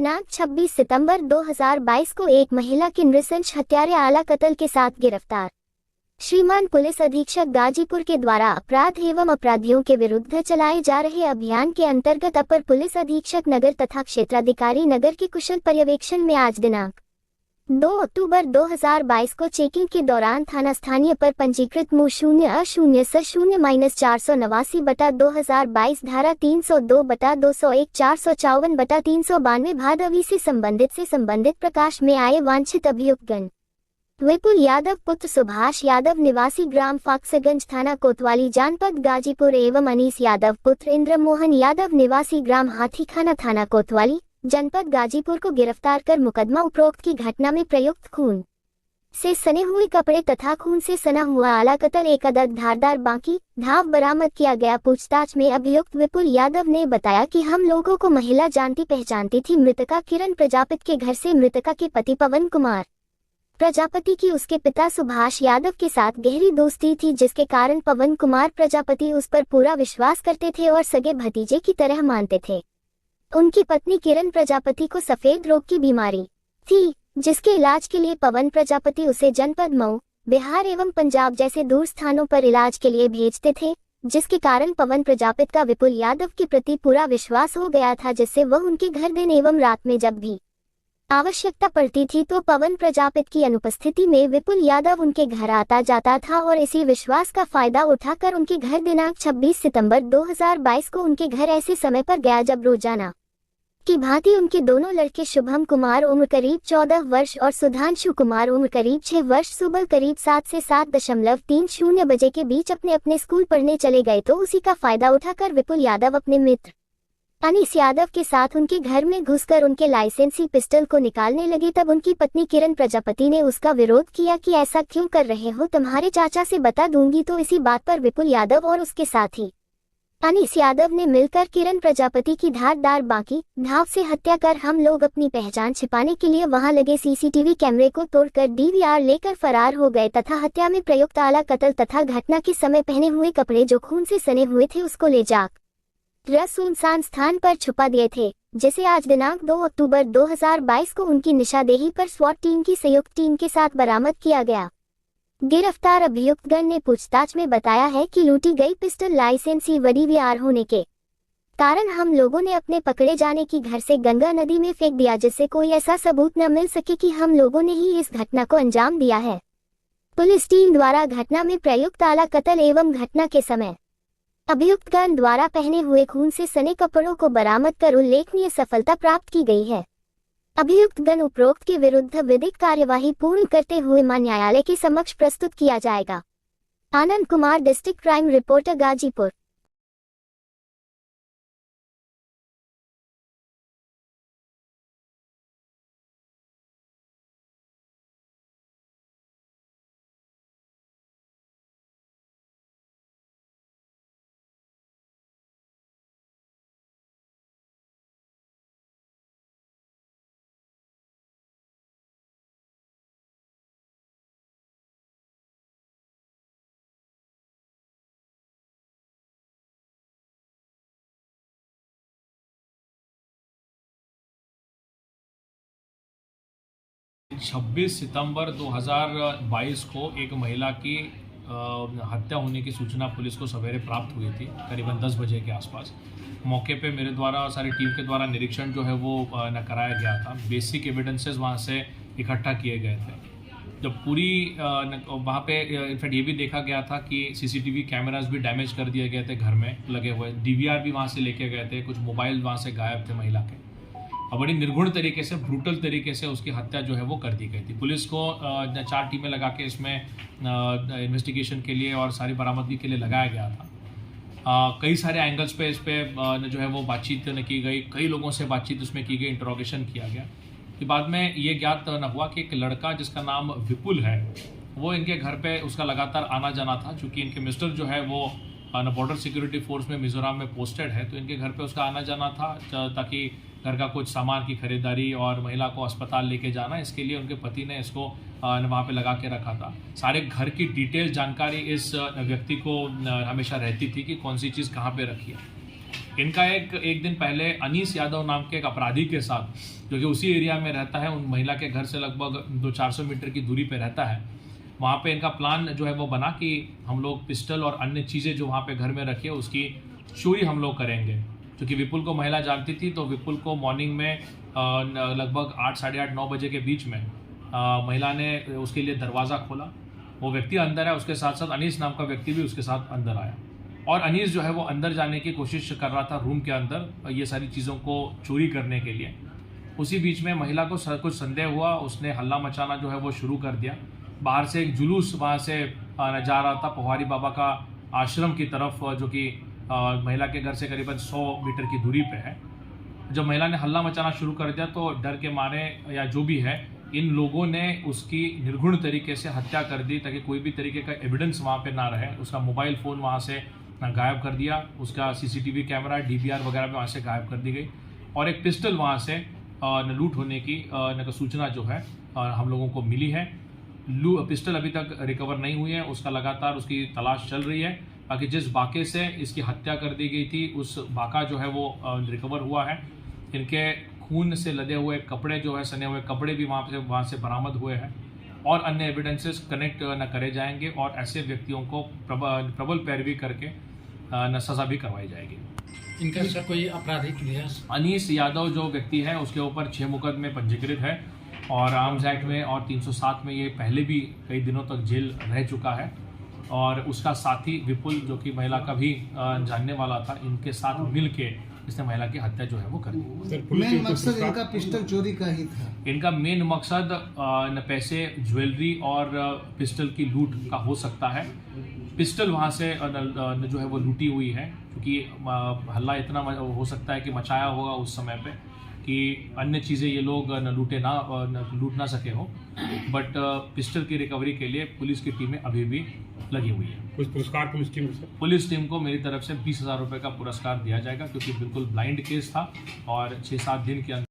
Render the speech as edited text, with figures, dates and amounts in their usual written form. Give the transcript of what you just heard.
दिनांक 26 सितंबर 2022 को एक महिला की नृशंस हत्यारे आला कत्ल के साथ गिरफ्तार। श्रीमान पुलिस अधीक्षक गाजीपुर के द्वारा अपराध एवं अपराधियों के विरुद्ध चलाए जा रहे अभियान के अंतर्गत अपर पुलिस अधीक्षक नगर तथा क्षेत्राधिकारी नगर के कुशल पर्यवेक्षण में आज दिनांक 2 अक्टूबर 2022 को चेकिंग के दौरान थाना स्थानीय पर पंजीकृत मु 0/0-489/2022 धारा 302/201 454/392 भादवी से संबंधित प्रकाश में आए वांछित अभियुक्तगण विपुल यादव पुत्र सुभाष यादव निवासी ग्राम फाक्सगंज थाना कोतवाली जनपद गाजीपुर एवं अनीस यादव पुत्र इंद्रमोहन यादव निवासी ग्राम हाथीखाना थाना कोतवाली जनपद गाजीपुर को गिरफ्तार कर मुकदमा उपरोक्त की घटना में प्रयुक्त खून से सने हुए कपड़े तथा खून से सना हुआ आला कत्ल एक अदद धारदार बाकी धाव बरामद किया गया। पूछताछ में अभियुक्त विपुल यादव ने बताया कि हम लोगों को महिला जानती पहचानती थी। मृतका किरण प्रजापति के घर से मृतका के पति पवन कुमार प्रजापति की उसके पिता सुभाष यादव के साथ गहरी दोस्ती थी, जिसके कारण पवन कुमार प्रजापति उस पर पूरा विश्वास करते थे और सगे भतीजे की तरह मानते थे। उनकी पत्नी किरण प्रजापति को सफेद रोग की बीमारी थी, जिसके इलाज के लिए पवन प्रजापति उसे जनपद मऊ, बिहार एवं पंजाब जैसे दूर स्थानों पर इलाज के लिए भेजते थे, जिसके कारण पवन प्रजापति का विपुल यादव के प्रति पूरा विश्वास हो गया था, जिससे वह उनके घर दिन एवं रात में जब भी आवश्यकता पड़ती थी तो पवन प्रजापति की अनुपस्थिति में विपुल यादव उनके घर आता जाता था और इसी विश्वास का फायदा उठाकर उनके घर दिनांक 26 सितंबर 2022 को उनके घर ऐसे समय पर गया जब रोजाना की भांति उनके दोनों लड़के शुभम कुमार उम्र करीब 14 वर्ष और सुधांशु कुमार उम्र करीब 6 वर्ष सुबह करीब 7 से 7:30 बजे के बीच अपने अपने स्कूल पढ़ने चले गए। तो उसी का फायदा उठाकर विपुल यादव अपने मित्र अनीस यादव के साथ उनके घर में घुसकर उनके लाइसेंसी पिस्टल को निकालने लगे। तब उनकी पत्नी किरण प्रजापति ने उसका विरोध किया कि ऐसा क्यों कर रहे हो, तुम्हारे चाचा से बता दूंगी। तो इसी बात पर विपुल यादव और उसके साथी अनीस यादव ने मिलकर किरण प्रजापति की धारदार बाकी धाव से हत्या कर हम लोग अपनी पहचान छिपाने के लिए वहां लगे सीसीटीवी कैमरे को तोड़कर डीवीआर लेकर फरार हो गए तथा हत्या में प्रयुक्त आला कत्ल तथा घटना के समय पहने हुए कपड़े जो खून से सने हुए थे उसको ले जाकर सुनसान स्थान पर छुपा दिए थे, जिसे आज दिनांक 2 अक्टूबर 2022 को उनकी निशादेही पर स्वाट टीम की संयुक्त टीम के साथ बरामद किया गया। गिरफ्तार अभियुक्तगण ने पूछताछ में बताया है कि लूटी गई पिस्टल लाइसेंसी डीवीआर होने के कारण हम लोगों ने अपने पकड़े जाने की घर से गंगा नदी में फेंक दिया, जिससे कोई ऐसा सबूत न मिल सके कि हम लोगों ने ही इस घटना को अंजाम दिया है। पुलिस टीम द्वारा घटना में प्रयुक्त आला कत्ल एवं घटना के समय अभियुक्तगण द्वारा पहने हुए खून से सने कपड़ों को बरामद कर उल्लेखनीय सफलता प्राप्त की गई है। अभियुक्तगण उपरोक्त के विरुद्ध विधिक कार्यवाही पूर्ण करते हुए न्यायालय के समक्ष प्रस्तुत किया जाएगा। Anand Kumar, district crime reporter, Ghazipur. छब्बीस सितंबर 2022 को एक महिला की हत्या होने की सूचना पुलिस को सवेरे प्राप्त हुई थी करीबन 10 बजे के आसपास। मौके पे मेरे द्वारा सारी टीम के द्वारा निरीक्षण जो है वो कराया गया था। बेसिक एविडेंसेस वहाँ से इकट्ठा किए गए थे। जब पूरी वहाँ पे इनफैक्ट ये भी देखा गया था कि सीसीटीवी कैमरास भी डैमेज कर दिए गए थे घर में लगे हुए, डीवीआर भी वहाँ से लेके गए थे, कुछ मोबाइल वहाँ से गायब थे महिला के। और बड़ी निर्गुण तरीके से, ब्रूटल तरीके से उसकी हत्या जो है वो कर दी गई थी। पुलिस को 4 टीमें लगा के इसमें इन्वेस्टिगेशन के लिए और सारी बरामदगी के लिए लगाया गया था। कई सारे एंगल्स पे इस पर जो है वो बातचीत की गई, कई लोगों से बातचीत उसमें की गई, इंट्रोगेशन किया गया। कि बाद में ये ज्ञात न हुआ कि एक लड़का जिसका नाम विपुल है वो इनके घर पे उसका लगातार आना जाना था, चूँकि इनके मिस्टर जो है वो बॉर्डर सिक्योरिटी फोर्स में मिजोरम में पोस्टेड है, तो इनके घर पे उसका आना जाना था ताकि घर का कुछ सामान की खरीदारी और महिला को अस्पताल लेके जाना, इसके लिए उनके पति ने इसको वहाँ पे लगा के रखा था। सारे घर की डिटेल जानकारी इस व्यक्ति को हमेशा रहती थी कि कौन सी चीज़ कहाँ पे रखी है। इनका एक दिन पहले अनीस यादव नाम के एक अपराधी के साथ, जो कि उसी एरिया में रहता है, उन महिला के घर से लगभग 200-400 मीटर की दूरी पे रहता है, वहाँ पे इनका प्लान जो है वो बना कि हम लोग पिस्टल और अन्य चीज़ें जो वहाँ पे घर में रखी है उसकी चोरी हम लोग करेंगे। क्योंकि विपुल को महिला जानती थी, तो विपुल को मॉर्निंग में लगभग 8, साढ़े 8, 9 बजे के बीच में महिला ने उसके लिए दरवाज़ा खोला। वो व्यक्ति अंदर है, उसके साथ साथ अनीस नाम का व्यक्ति भी उसके साथ अंदर आया, और अनीस जो है वो अंदर जाने की कोशिश कर रहा था रूम के अंदर ये सारी चीज़ों को चोरी करने के लिए। उसी बीच में महिला को कुछ संदेह हुआ, उसने हल्ला मचाना जो है वो शुरू कर दिया। बाहर से एक जुलूस वहाँ से जा रहा था पोहारी बाबा का आश्रम की तरफ, जो कि महिला के घर से करीबन 100 मीटर की दूरी पे है। जब महिला ने हल्ला मचाना शुरू कर दिया तो डर के मारे या जो भी है, इन लोगों ने उसकी निर्घुण तरीके से हत्या कर दी ताकि कोई भी तरीके का एविडेंस वहाँ पे ना रहे। उसका मोबाइल फ़ोन वहाँ से गायब कर दिया, उसका CCTV कैमरा, DVR वगैरह भी वहाँ से गायब कर दी गई, और एक पिस्टल वहाँ से लूट होने की सूचना जो है हम लोगों को मिली है। पिस्टल अभी तक रिकवर नहीं हुई है, उसका लगातार उसकी तलाश चल रही है। बाकी जिस बाके से इसकी हत्या कर दी गई थी उस बाका जो है वो रिकवर हुआ है। इनके खून से लदे हुए कपड़े जो है, सने हुए कपड़े भी वहाँ से बरामद हुए हैं, और अन्य एविडेंसेस कनेक्ट न करे जाएंगे, और ऐसे व्यक्तियों को प्रबल पैरवी करके न सज़ा भी करवाई जाएगी। इनका सर कोई आपराधिक इतिहास? अनीस यादव जो व्यक्ति है उसके ऊपर 6 मुकदमे पंजीकृत है, और आर्म्स एक्ट में और 307 में ये पहले भी कई दिनों तक जेल रह चुका है। और उसका साथी विपुल, जो कि महिला का भी जानने वाला था, इनके साथ मिल के इसने महिला की हत्या जो है वो कर दी। मेन मकसद इनका पिस्टल चोरी का ही था। इनका मेन मकसद पैसे, ज्वेलरी और पिस्टल की लूट का हो सकता है। पिस्टल वहाँ से जो है वो लूटी हुई है, क्योंकि हल्ला इतना हो सकता है कि मचाया होगा उस समय पे कि अन्य चीज़ें ये लोग लूट ना सके हो। बट पिस्टल की रिकवरी के लिए पुलिस की टीमें अभी भी लगी हुई है। कुछ पुरस्कार पुलिस टीम को मेरी तरफ से 20,000 रुपये का पुरस्कार दिया जाएगा, क्योंकि बिल्कुल ब्लाइंड केस था और 6-7 दिन के अंदर